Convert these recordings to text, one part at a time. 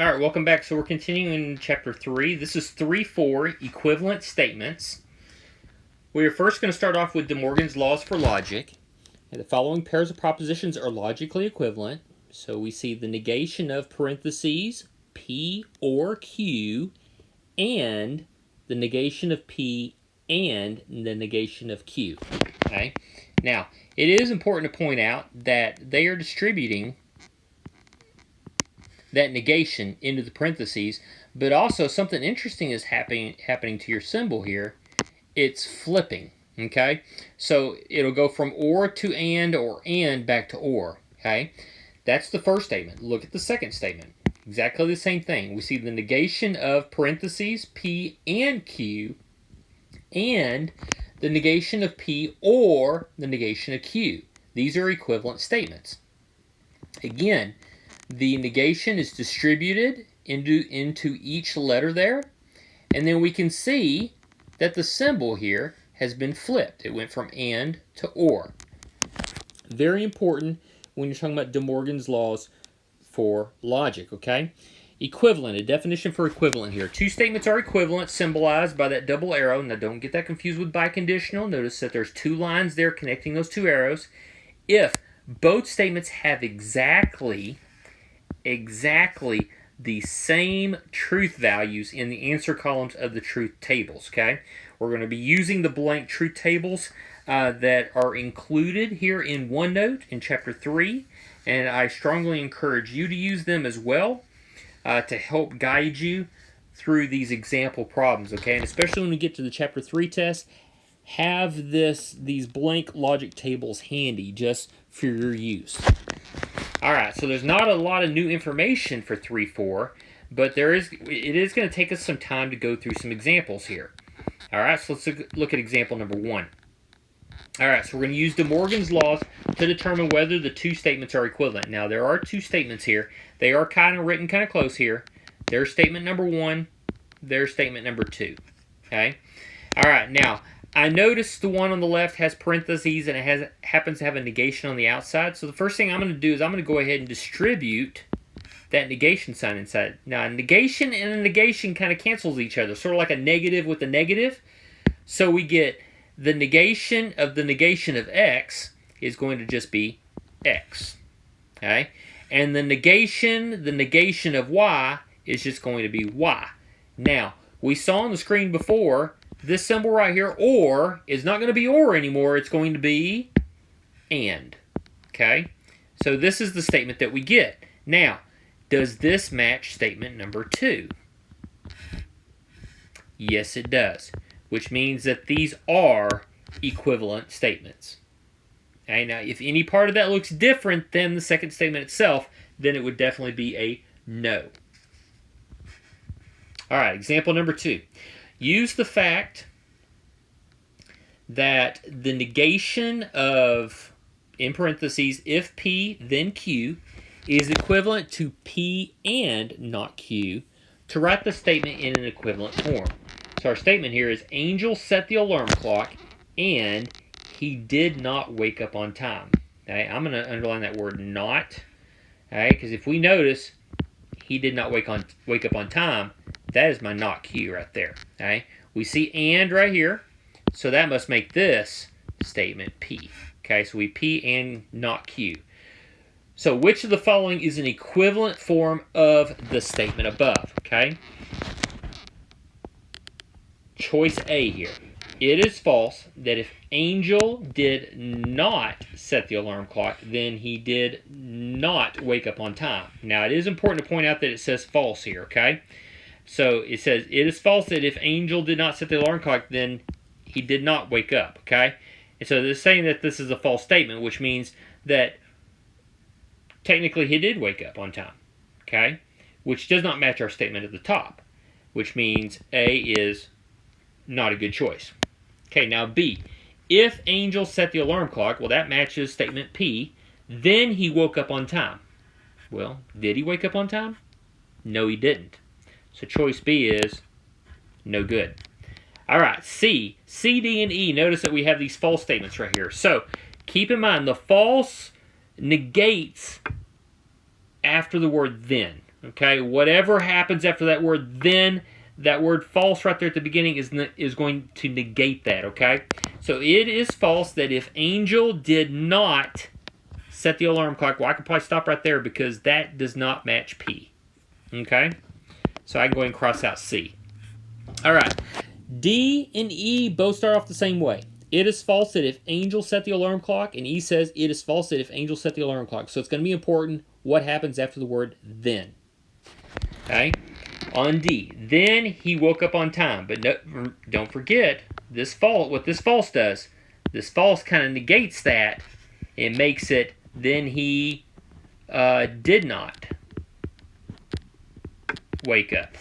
All right, welcome back. So we're continuing in chapter 3. This is 3-4, equivalent statements. We are first going to start off with De Morgan's laws for logic. The following pairs of propositions are logically equivalent. So we see the negation of parentheses, P or Q, and the negation of P and the negation of Q. Okay. Now, it is important to point out that they are distributing that negation into the parentheses, but also something interesting is happening to your symbol here. It's flipping, okay? So it'll go from or to and, or and back to or, okay? That's the first statement. Look at the second statement. Exactly the same thing. We see the negation of parentheses, P and Q, and the negation of P or the negation of Q. These are equivalent statements. Again, the negation is distributed into each letter there, and then we can see that the symbol here has been flipped. It went from and to or. Very important when you're talking about De Morgan's laws for logic, okay? Equivalent, a definition for equivalent here. Two statements are equivalent, symbolized by that double arrow. Now don't get that confused with biconditional. Notice that there's two lines there connecting those two arrows. If both statements have exactly the same truth values in the answer columns of the truth tables, okay? We're going to be using the blank truth tables that are included here in OneNote in Chapter 3, and I strongly encourage you to use them as well to help guide you through these example problems, okay? And especially when we get to the Chapter 3 test, have these blank logic tables handy just for your use. All right, so there's not a lot of new information for 3-4, but it is going to take us some time to go through some examples here. All right, so let's look at example number 1. All right, so we're going to use De Morgan's laws to determine whether the two statements are equivalent. Now, there are two statements here. They are written kind of close here. There's statement number 1. There's statement number 2. Okay? All right, now, I noticed the one on the left has parentheses and it happens to have a negation on the outside. So the first thing I'm going to do is I'm going to go ahead and distribute that negation sign inside. Now, a negation and a negation kind of cancels each other, sort of like a negative with a negative. So we get the negation of x is going to just be x. Okay? And the negation of y is just going to be y. Now, we saw on the screen before, this symbol right here, or, is not going to be or anymore. It's going to be and. Okay? So this is the statement that we get. Now, does this match statement number 2? Yes, it does. Which means that these are equivalent statements. Okay? Now, if any part of that looks different than the second statement itself, then it would definitely be a no. All right, example number 2. Use the fact that the negation of, in parentheses, if P, then Q, is equivalent to P and not Q, to write the statement in an equivalent form. So our statement here is, Angel set the alarm clock, and he did not wake up on time. Okay, I'm going to underline that word not, okay, because if we notice, he did not wake up on time, that is my not Q right there. Okay? We see and right here, so that must make this statement P. Okay, so we P and not Q. So which of the following is an equivalent form of the statement above? Okay? Choice A here. It is false that if Angel did not set the alarm clock, then he did not wake up on time. Now, it is important to point out that it says false here, okay? So it says, it is false that if Angel did not set the alarm clock, then he did not wake up, okay? And so they're saying that this is a false statement, which means that technically he did wake up on time, okay? Which does not match our statement at the top, which means A is not a good choice. Okay, now B. If Angel set the alarm clock, well, that matches statement P. Then he woke up on time. Well, did he wake up on time? No, he didn't. So choice B is no good. All right, C. C, D, and E. Notice that we have these false statements right here. So keep in mind, the false negates after the word then. Okay, whatever happens after that word then, that word false right there at the beginning is going to negate that, okay? So it is false that if Angel did not set the alarm clock, well, I could probably stop right there because that does not match P, okay? So I can go ahead and cross out C. All right, D and E both start off the same way. It is false that if Angel set the alarm clock, and E says it is false that if Angel set the alarm clock. So it's going to be important what happens after the word then. Okay? On D, then he woke up on time. But no, don't forget, this false, what this false does, this false kind of negates that. It makes it, then he did not wake up.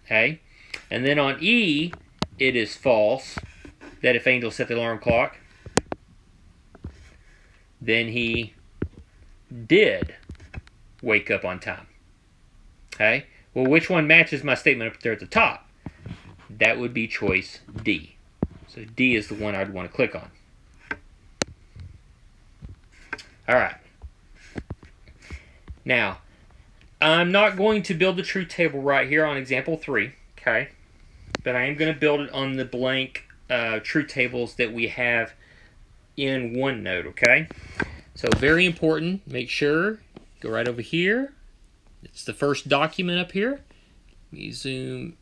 Okay? And then on E, it is false that if Angel set the alarm clock, then he did wake up on time. Okay? Well, which one matches my statement up there at the top? That would be choice D. So D is the one I'd want to click on. All right. Now, I'm not going to build the truth table right here on example 3, okay? But I am going to build it on the blank truth tables that we have in OneNote, okay? So very important, make sure, go right over here. It's the first document up here. Let me zoom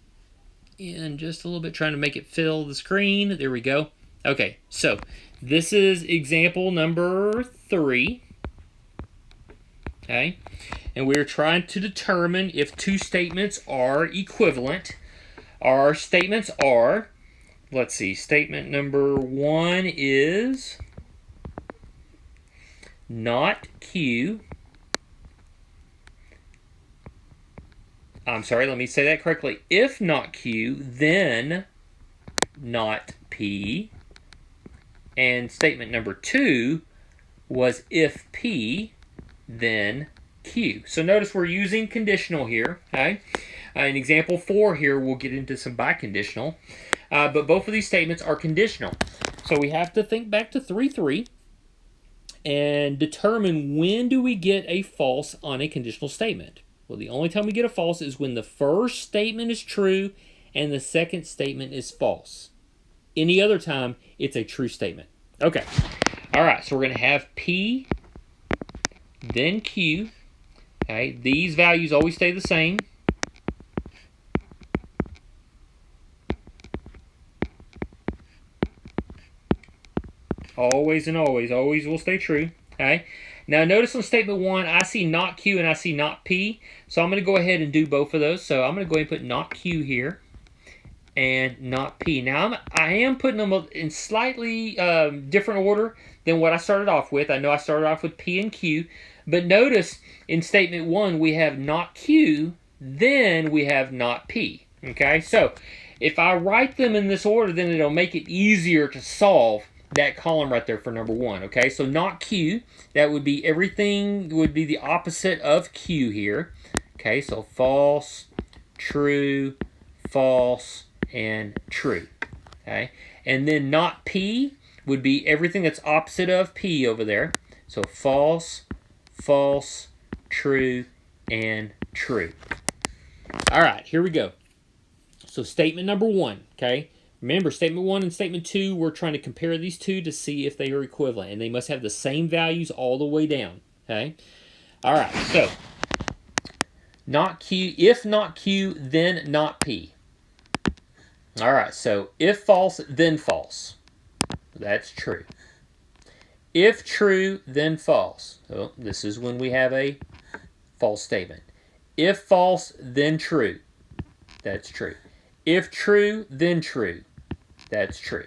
in just a little bit, trying to make it fill the screen. There we go. Okay, so this is example number 3. Okay, and we're trying to determine if two statements are equivalent. Our statements are, let's see, statement number 1 is not Q. I'm sorry, let me say that correctly. If not Q, then not P. And statement number 2 was if P, then Q. So notice we're using conditional here. Okay? In example 4 here, we'll get into some biconditional. But both of these statements are conditional. So we have to think back to 3.3 and determine when do we get a false on a conditional statement. Well, the only time we get a false is when the first statement is true and the second statement is false. Any other time, it's a true statement. Okay. All right, so we're going to have P, then Q. Okay, these values always stay the same. Always and always will stay true. Okay. Now notice on statement 1, I see not Q and I see not P. So I'm going to go ahead and do both of those. So I'm going to go ahead and put not Q here and not P. Now I am putting them in slightly different order than what I started off with. I know I started off with P and Q. But notice in statement 1 we have not Q, then we have not P. Okay, so if I write them in this order, then it'll make it easier to solve that column right there for number 1. Okay, so not Q, that would be everything would be the opposite of Q here. Okay, so false, true, false, and true. Okay, and then not P would be everything that's opposite of P over there. So false, false, true, and true. All right, here we go. So statement number 1, okay? Remember, statement 1 and statement 2, we're trying to compare these two to see if they are equivalent, and they must have the same values all the way down, okay? All right, so not Q, if not Q, then not P. All right, so if false, then false. That's true. If true, then false. So this is when we have a false statement. If false, then true. That's true. If true, then true. That's true.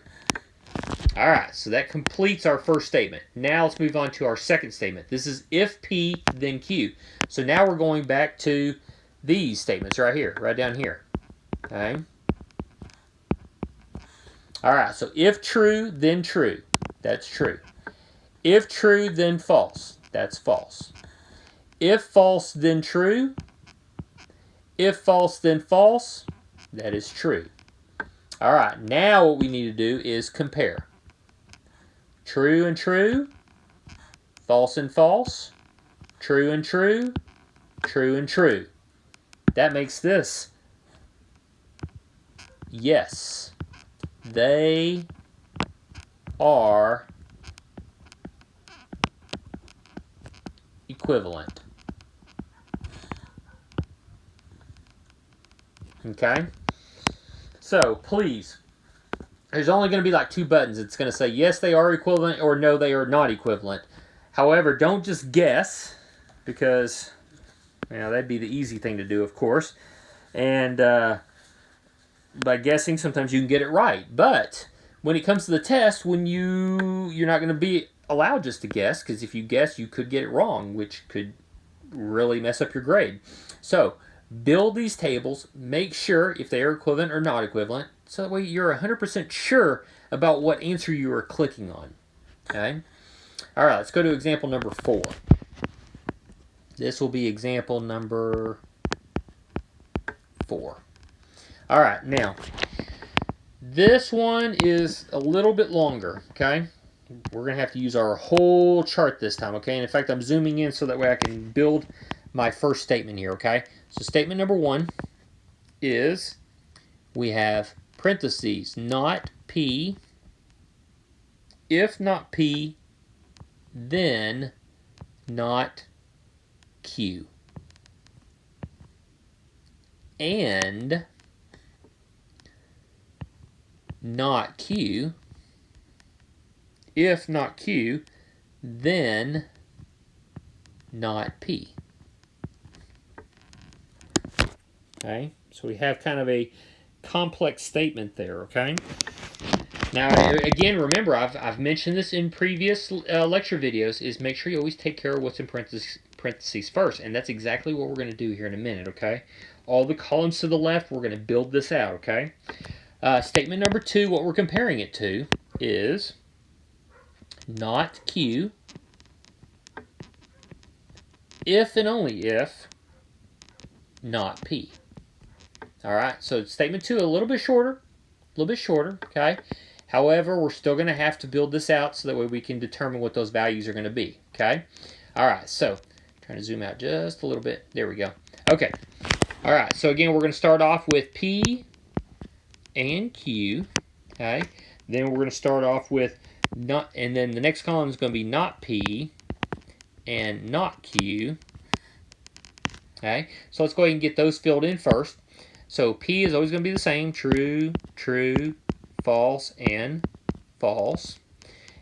All right, so that completes our first statement. Now let's move on to our second statement. This is if P, then Q. So now we're going back to these statements right here, right down here. Okay. All right, so if true, then true. That's true. If true, then false. That's false. If false, then true. If false, then false. That is true. All right, now what we need to do is compare. True and true. False and false. True and true. True and true. That makes this yes, they are equivalent. Okay? So, please, there's only going to be like 2 buttons. It's going to say yes, they are equivalent, or no, they are not equivalent. However, don't just guess, because that'd be the easy thing to do, of course. And by guessing, sometimes you can get it right. But when it comes to the test, when you're not going to be allowed just to guess, because if you guess, you could get it wrong, which could really mess up your grade. So, build these tables. Make sure if they are equivalent or not equivalent, so that way you're 100% sure about what answer you are clicking on. Okay? All right, let's go to example number 4. This will be example number 4. All right, now, this one is a little bit longer, okay? We're going to have to use our whole chart this time, okay? And in fact, I'm zooming in so that way I can build my first statement here, okay? So statement number 1 is we have parentheses, not P. If not P, then not Q. And not Q. If not Q, then not P. Okay, so we have kind of a complex statement there, okay? Now, again, remember, I've mentioned this in previous lecture videos, is make sure you always take care of what's in parentheses first, and that's exactly what we're going to do here in a minute, okay? All the columns to the left, we're going to build this out, okay? Statement number 2, what we're comparing it to is not Q, if and only if, not P. All right, so statement 2 a little bit shorter, okay? However, we're still going to have to build this out so that way we can determine what those values are going to be, okay? All right, so trying to zoom out just a little bit. There we go. Okay. All right, so again, we're going to start off with P and Q, okay? Then we're going to start off with not, and then the next column is going to be not P and not Q, okay? So let's go ahead and get those filled in first. So P is always going to be the same, true, true, false, and false.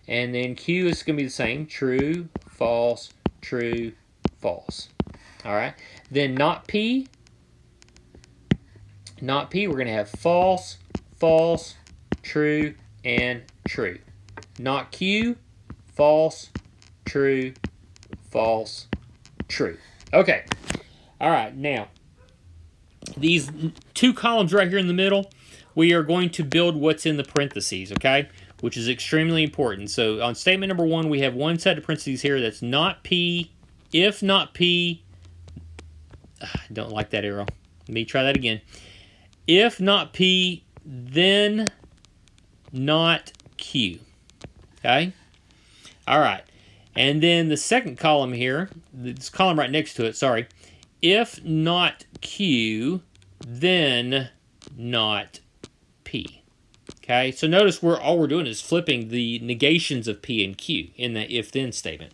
And then Q is going to be the same, true, false, true, false. All right. Then not P, we're going to have false, false, true, and true. Not Q, false, true, false, true. Okay. All right. Now, these 2 columns right here in the middle, we are going to build what's in the parentheses, okay? Which is extremely important. So on statement number 1, we have one set of parentheses here that's not P, if not P. I don't like that arrow. Let me try that again. If not P, then not Q. Okay? All right. And then the second column here, this column right next to it, sorry. If not Q, then not P. Okay, so notice all we're doing is flipping the negations of P and Q in the if-then statement.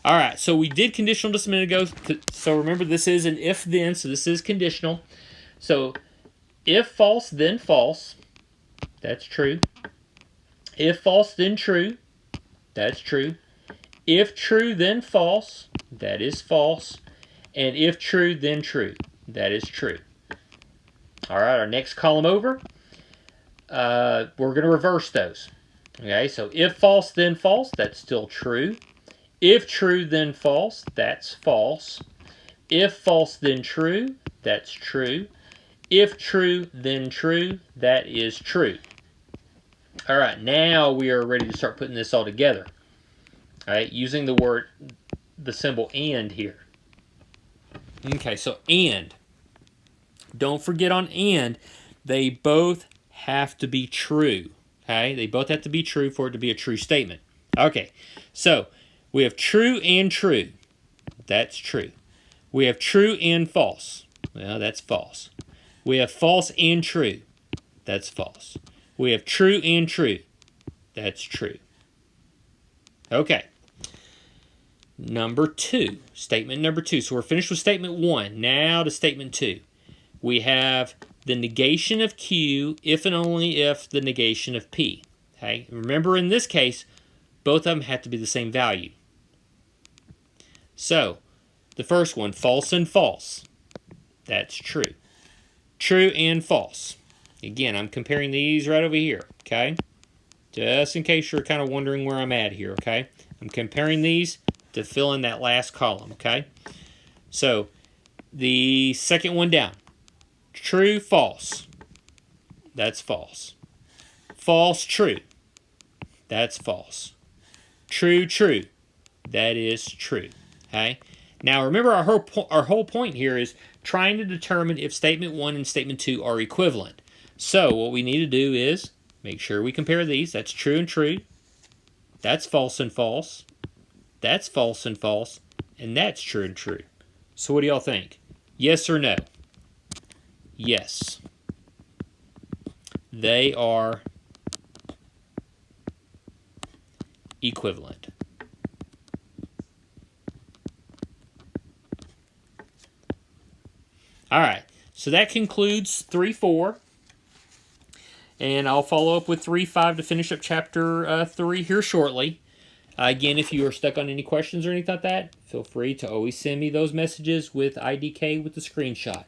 All right, so we did conditional just a minute ago. So remember, this is an if-then, so this is conditional. So if false, then false. That's true. If false, then true. That's true. If true, then false. That is false. And if true, then true. That is true. All right, our next column over, we're going to reverse those. Okay, so if false, then false, that's still true. If true, then false, that's false. If false, then true, that's true. If true, then true, that is true. All right, now we are ready to start putting this all together. All right, using the symbol and here. Okay, so and. Don't forget on and, they both have to be true. Okay, they both have to be true for it to be a true statement. Okay, so we have true and true. That's true. We have true and false. Well, that's false. We have false and true. That's false. We have true and true. That's true. Okay. Number 2. Statement number 2. So we're finished with statement 1. Now to statement 2. We have the negation of Q if and only if the negation of P. Okay? Remember, in this case, both of them have to be the same value. So, the first one, false and false. That's true. True and false. Again, I'm comparing these right over here, okay? Just in case you're kind of wondering where I'm at here, okay? I'm comparing these to fill in that last column, okay? So, the second one down. True, false. That's false. False, true. That's false. True, true. That is true, okay? Now, remember, our whole point here is trying to determine if statement 1 and statement 2 are equivalent. So, what we need to do is make sure we compare these. That's true and true. That's false and false. That's false and false. And that's true and true. So, what do y'all think? Yes or no? Yes. They are equivalent. All right, so that concludes 3-4. And I'll follow up with 3-5 to finish up chapter 3 here shortly. Again, if you are stuck on any questions or anything like that, feel free to always send me those messages with IDK with the screenshot.